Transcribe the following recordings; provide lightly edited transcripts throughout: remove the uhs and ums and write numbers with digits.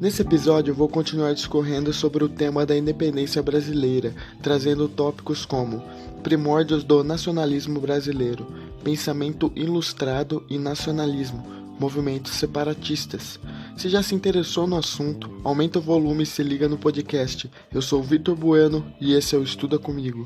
Nesse episódio eu vou continuar discorrendo sobre o tema da independência brasileira, trazendo tópicos como primórdios do nacionalismo brasileiro, pensamento ilustrado e nacionalismo, movimentos separatistas. Se já se interessou no assunto, aumenta o volume e se liga no podcast. Eu sou o Vitor Bueno e esse é o Estuda Comigo.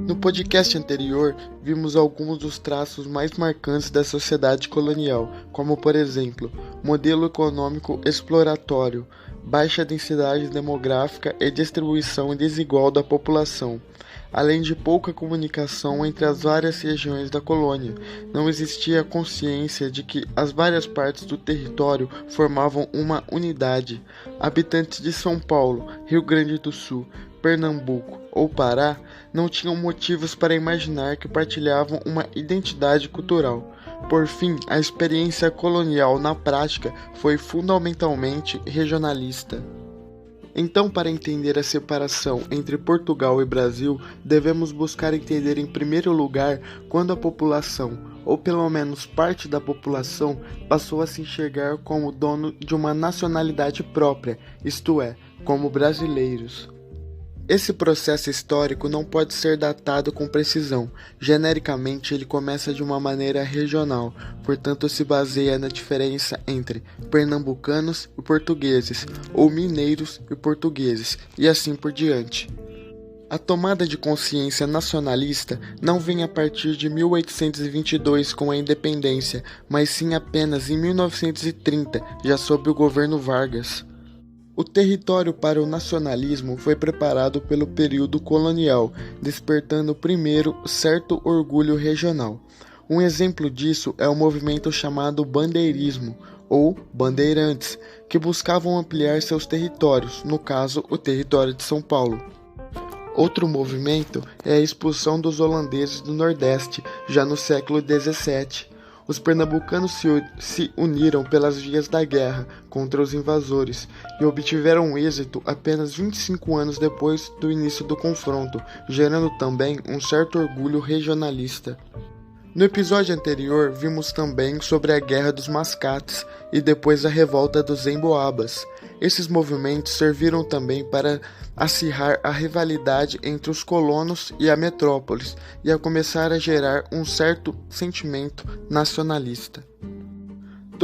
No podcast anterior, vimos alguns dos traços mais marcantes da sociedade colonial, como por exemplo, modelo econômico exploratório, baixa densidade demográfica e distribuição desigual da população, além de pouca comunicação entre as várias regiões da colônia. Não existia consciência de que as várias partes do território formavam uma unidade. Habitantes de São Paulo, Rio Grande do Sul, Pernambuco ou Pará não tinham motivos para imaginar que partilhavam uma identidade cultural. Por fim, a experiência colonial na prática foi fundamentalmente regionalista. Então, para entender a separação entre Portugal e Brasil, devemos buscar entender em primeiro lugar quando a população, ou pelo menos parte da população, passou a se enxergar como dono de uma nacionalidade própria, isto é, como brasileiros. Esse processo histórico não pode ser datado com precisão. Genericamente, ele começa de uma maneira regional, portanto se baseia na diferença entre pernambucanos e portugueses, ou mineiros e portugueses, e assim por diante. A tomada de consciência nacionalista não vem a partir de 1822 com a independência, mas sim apenas em 1930, já sob o governo Vargas. O território para o nacionalismo foi preparado pelo período colonial, despertando primeiro certo orgulho regional. Um exemplo disso é o movimento chamado bandeirismo, ou bandeirantes, que buscavam ampliar seus territórios, no caso, o território de São Paulo. Outro movimento é a expulsão dos holandeses do Nordeste, já no século XVII. Os pernambucanos se uniram pelas vias da guerra contra os invasores e obtiveram êxito apenas 25 anos depois do início do confronto, gerando também um certo orgulho regionalista. No episódio anterior, vimos também sobre a Guerra dos Mascates e depois a Revolta dos Emboabas. Esses movimentos serviram também para acirrar a rivalidade entre os colonos e a metrópolis e a começar a gerar um certo sentimento nacionalista.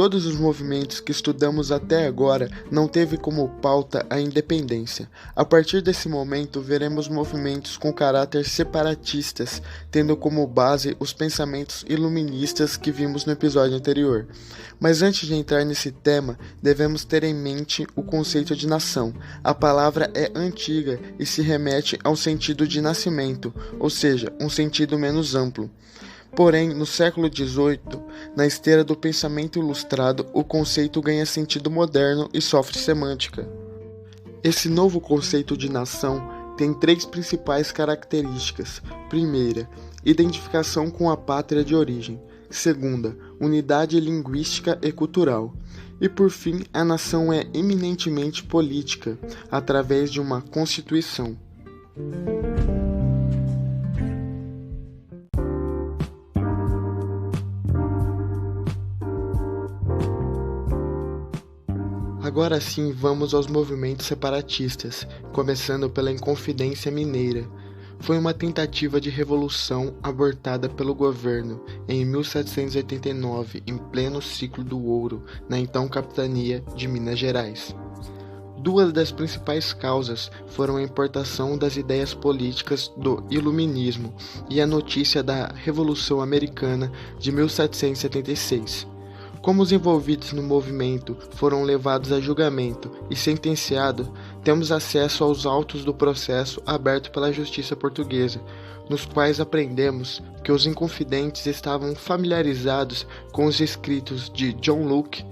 Todos os movimentos que estudamos até agora não teve como pauta a independência. A partir desse momento, veremos movimentos com caráter separatistas, tendo como base os pensamentos iluministas que vimos no episódio anterior. Mas antes de entrar nesse tema, devemos ter em mente o conceito de nação. A palavra é antiga e se remete ao sentido de nascimento, ou seja, um sentido menos amplo. Porém, no século XVIII, na esteira do pensamento ilustrado, o conceito ganha sentido moderno e sofre semântica. Esse novo conceito de nação tem três principais características. Primeira, identificação com a pátria de origem. Segunda, unidade linguística e cultural. E por fim, a nação é eminentemente política, através de uma constituição. Agora sim, vamos aos movimentos separatistas, começando pela Inconfidência Mineira. Foi uma tentativa de revolução abortada pelo governo em 1789, em pleno ciclo do ouro, na então capitania de Minas Gerais. Duas das principais causas foram a importação das ideias políticas do Iluminismo e a notícia da Revolução Americana de 1776. Como os envolvidos no movimento foram levados a julgamento e sentenciados, temos acesso aos autos do processo aberto pela justiça portuguesa, nos quais aprendemos que os inconfidentes estavam familiarizados com os escritos de John Locke,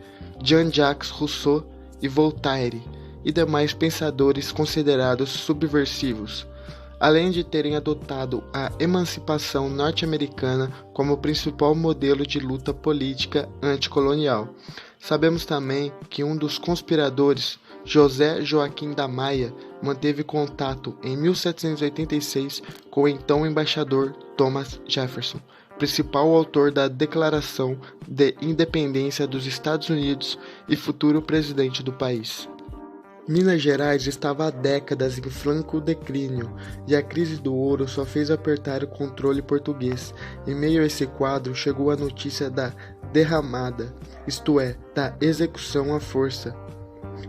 Jean-Jacques Rousseau e Voltaire, e demais pensadores considerados subversivos, além de terem adotado a emancipação norte-americana como principal modelo de luta política anticolonial. Sabemos também que um dos conspiradores, José Joaquim da Maia manteve contato em 1786 com o então embaixador Thomas Jefferson, principal autor da Declaração de Independência dos Estados Unidos e futuro presidente do país. Minas Gerais estava há décadas em franco declínio e a crise do ouro só fez apertar o controle português. Em meio a esse quadro chegou a notícia da derramada, isto é, da execução à força,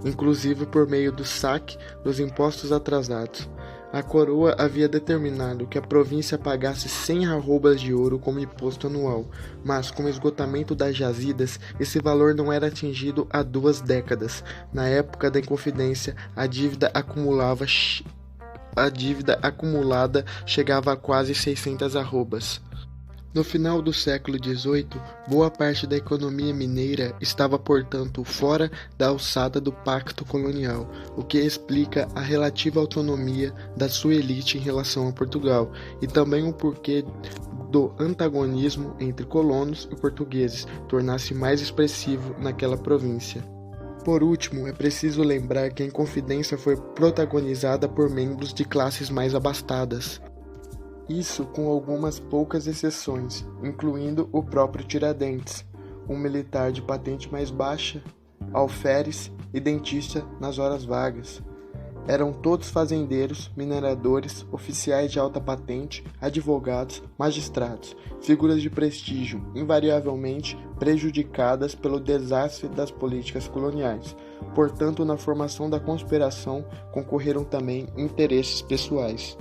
inclusive por meio do saque dos impostos atrasados. A coroa havia determinado que a província pagasse 100 arrobas de ouro como imposto anual, mas com o esgotamento das jazidas, esse valor não era atingido há 2 décadas. Na época da Inconfidência, a dívida acumulada chegava a quase 600 arrobas. No final do século XVIII, boa parte da economia mineira estava, portanto, fora da alçada do pacto colonial, o que explica a relativa autonomia da sua elite em relação a Portugal, e também o porquê do antagonismo entre colonos e portugueses tornar-se mais expressivo naquela província. Por último, é preciso lembrar que a Inconfidência foi protagonizada por membros de classes mais abastadas. Isso com algumas poucas exceções, incluindo o próprio Tiradentes, um militar de patente mais baixa, alferes e dentista nas horas vagas. Eram todos fazendeiros, mineradores, oficiais de alta patente, advogados, magistrados, figuras de prestígio, invariavelmente prejudicadas pelo desastre das políticas coloniais. Portanto, na formação da conspiração concorreram também interesses pessoais.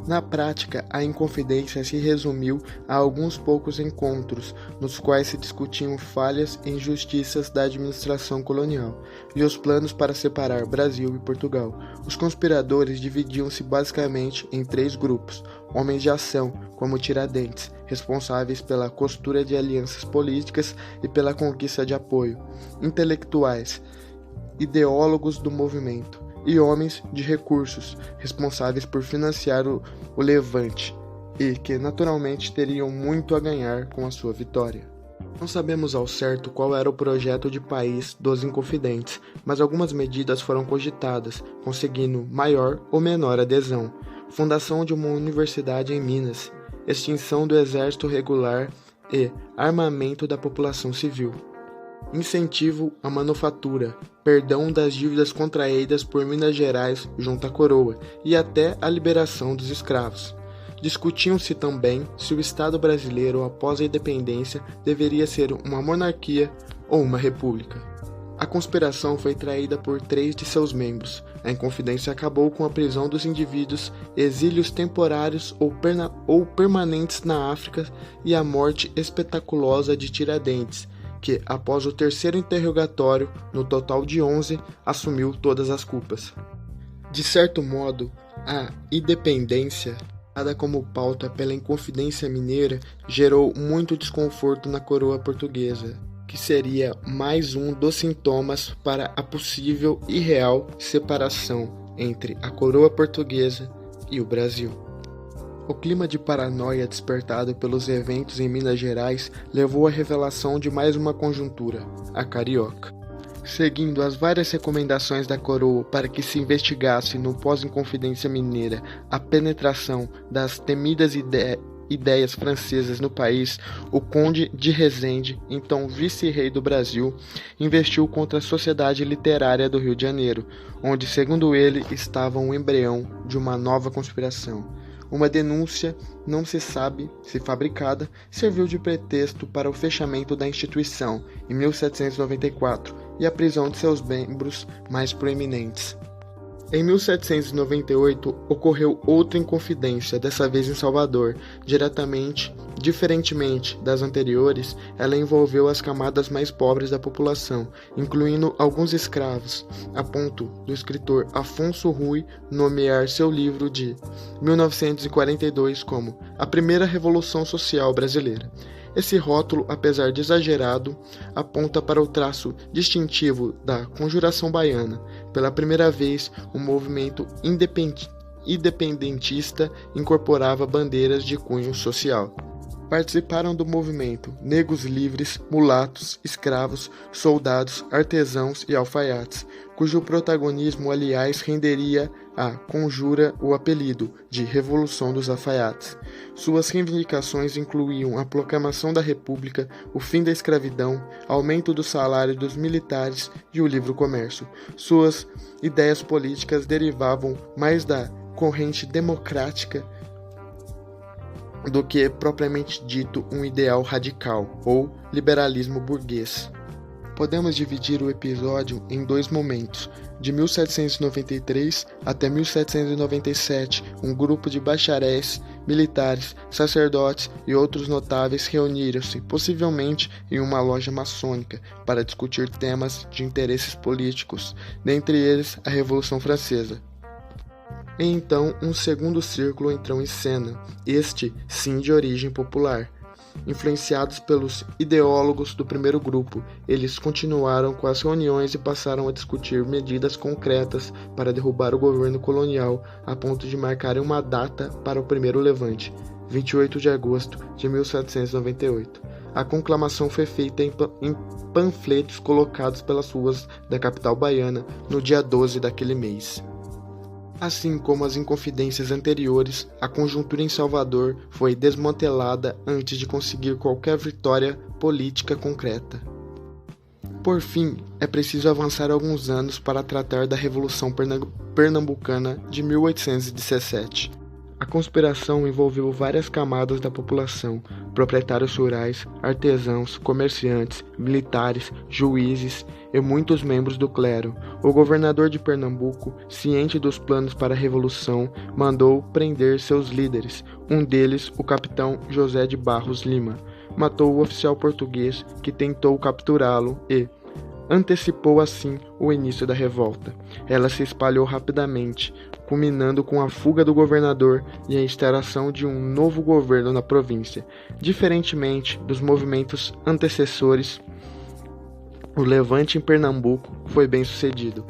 Na prática, a Inconfidência se resumiu a alguns poucos encontros, nos quais se discutiam falhas e injustiças da administração colonial, e os planos para separar Brasil e Portugal. Os conspiradores dividiam-se basicamente em 3 grupos: homens de ação, como Tiradentes, responsáveis pela costura de alianças políticas e pela conquista de apoio; intelectuais, ideólogos do movimento; e homens de recursos, responsáveis por financiar o levante, e que naturalmente teriam muito a ganhar com a sua vitória. Não sabemos ao certo qual era o projeto de país dos Inconfidentes, mas algumas medidas foram cogitadas, conseguindo maior ou menor adesão: fundação de uma universidade em Minas, extinção do exército regular e armamento da população civil; incentivo à manufatura, perdão das dívidas contraídas por Minas Gerais junto à coroa e até a liberação dos escravos. Discutiam-se também se o Estado brasileiro, após a independência, deveria ser uma monarquia ou uma república. A conspiração foi traída por 3 de seus membros. A Inconfidência acabou com a prisão dos indivíduos, exílios temporários ou permanentes na África e a morte espetaculosa de Tiradentes, que, após o 3º interrogatório, no total de 11, assumiu todas as culpas. De certo modo, a independência, dada como pauta pela Inconfidência Mineira, gerou muito desconforto na coroa portuguesa, que seria mais um dos sintomas para a possível e real separação entre a coroa portuguesa e o Brasil. O clima de paranoia despertado pelos eventos em Minas Gerais levou à revelação de mais uma conjuntura, a carioca. Seguindo as várias recomendações da coroa para que se investigasse no pós-Inconfidência Mineira a penetração das temidas ideias francesas no país, o conde de Resende, então vice-rei do Brasil, investiu contra a Sociedade Literária do Rio de Janeiro, onde, segundo ele, estava um embrião de uma nova conspiração. Uma denúncia, não se sabe se fabricada, serviu de pretexto para o fechamento da instituição em 1794 e a prisão de seus membros mais proeminentes. Em 1798, ocorreu outra Inconfidência, dessa vez em Salvador. Diferentemente das anteriores, ela envolveu as camadas mais pobres da população, incluindo alguns escravos, a ponto do escritor Afonso Rui nomear seu livro de 1942 como A Primeira Revolução Social Brasileira. Esse rótulo, apesar de exagerado, aponta para o traço distintivo da Conjuração Baiana. Pela primeira vez, o movimento independentista incorporava bandeiras de cunho social. Participaram do movimento negros livres, mulatos, escravos, soldados, artesãos e alfaiates. cujo protagonismo, aliás, renderia à conjura o apelido de Revolução dos Alfaiates. Suas reivindicações incluíam a proclamação da República, o fim da escravidão, aumento do salário dos militares e o livre comércio. Suas ideias políticas derivavam mais da corrente democrática do que propriamente dito um ideal radical ou liberalismo burguês. Podemos dividir o episódio em dois momentos. De 1793 até 1797, um grupo de bacharéis, militares, sacerdotes e outros notáveis reuniram-se, possivelmente em uma loja maçônica, para discutir temas de interesses políticos, dentre eles a Revolução Francesa. E então um segundo círculo entrou em cena, este sim de origem popular. Influenciados pelos ideólogos do primeiro grupo, eles continuaram com as reuniões e passaram a discutir medidas concretas para derrubar o governo colonial, a ponto de marcarem uma data para o primeiro levante, 28 de agosto de 1798. A conclamação foi feita em panfletos colocados pelas ruas da capital baiana no dia 12 daquele mês. Assim como as inconfidências anteriores, a conjuntura em Salvador foi desmantelada antes de conseguir qualquer vitória política concreta. Por fim, é preciso avançar alguns anos para tratar da Revolução Pernambucana de 1817. A conspiração envolveu várias camadas da população: proprietários rurais, artesãos, comerciantes, militares, juízes e muitos membros do clero. O governador de Pernambuco, ciente dos planos para a revolução, mandou prender seus líderes. Um deles, o capitão José de Barros Lima, matou o oficial português que tentou capturá-lo e antecipou assim o início da revolta. Ela se espalhou rapidamente, culminando com a fuga do governador e a instalação de um novo governo na província. Diferentemente dos movimentos antecessores, o levante em Pernambuco foi bem sucedido.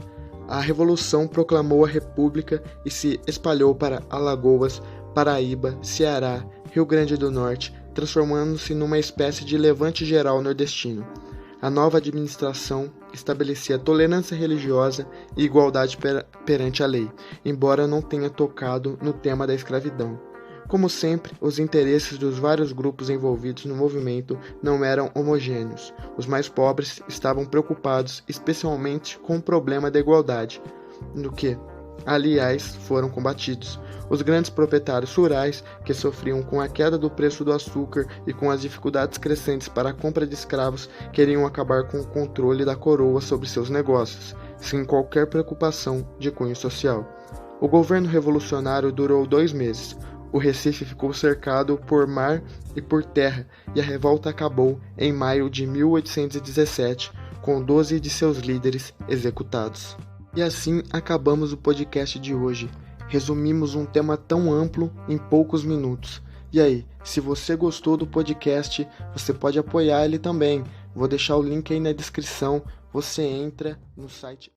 A revolução proclamou a república e se espalhou para Alagoas, Paraíba, Ceará, Rio Grande do Norte, transformando-se numa espécie de levante geral nordestino. A nova administração estabelecia tolerância religiosa e igualdade perante a lei, embora não tenha tocado no tema da escravidão. Como sempre, os interesses dos vários grupos envolvidos no movimento não eram homogêneos. Os mais pobres estavam preocupados especialmente com o problema da igualdade, no que, aliás, foram combatidos. Os grandes proprietários rurais, que sofriam com a queda do preço do açúcar e com as dificuldades crescentes para a compra de escravos, queriam acabar com o controle da coroa sobre seus negócios, sem qualquer preocupação de cunho social. O governo revolucionário durou 2 meses. O Recife ficou cercado por mar e por terra, e a revolta acabou em maio de 1817, com 12 de seus líderes executados. E assim acabamos o podcast de hoje. Resumimos um tema tão amplo em poucos minutos. E aí, se você gostou do podcast, você pode apoiar ele também. Vou deixar o link aí na descrição. Você entra no site